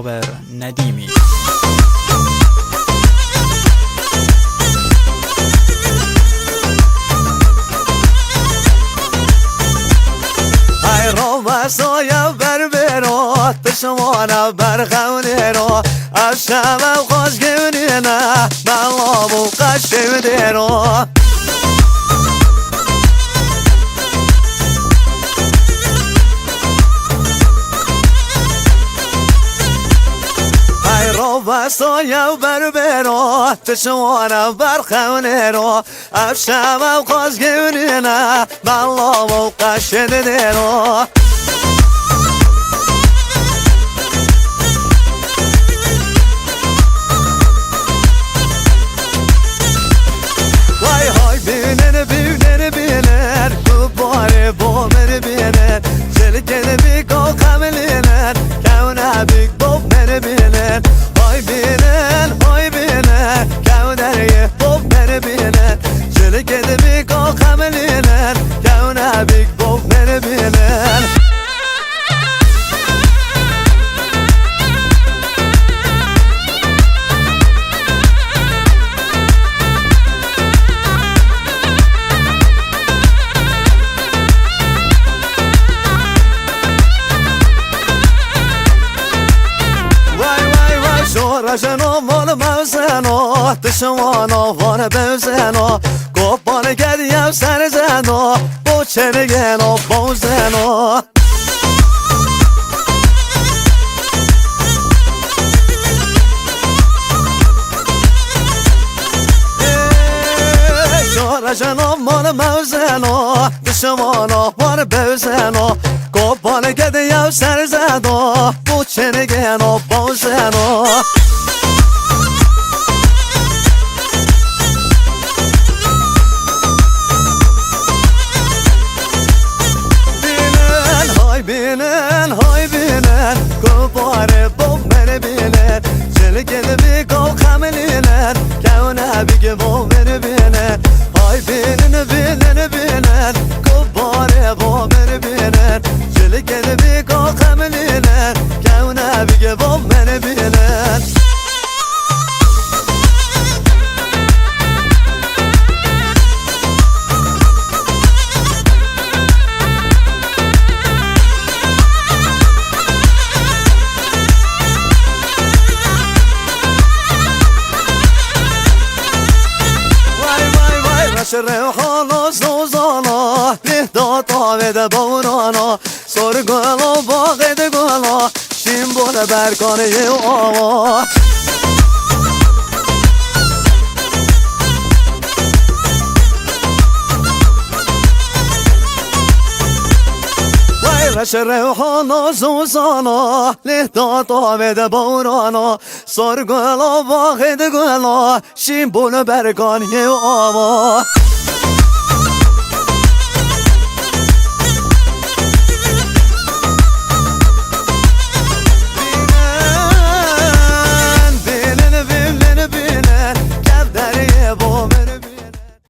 جناب ندیمی. ای رو مسایه بر برات تشمانه بر خونه رو از شب خوش گونه نه بلاب و قشم دیرو ای رو مسایه بر برات تشمانه بر خونه رو از شب خوش گونه نه بلاب و قشم دیرو شنو مال موزنو تشمانو وان بوزنو گوبان گدیم سر زنو بو چنگنو بوزنو شنو مال موزنو تشمانو وان بوزنو گوبان گدیم سر زنو بو چنگنو بوزنو binen hay binen kopare bom beni binen seni gelbi kov kamilinen kavna bige bom beni binen hay binen binen binen kopare bom beni binen seni gelbi kov kamilinen kavna bige bom beni binen روحانا زوزانا لهدا طاوه بورانا سر گلا باغ گلا شیم بول برکانه آوا ویرش روحانا زوزانا لهدا طاوه بورانا سر گلا باغ گلا شیم بول برکانه آوا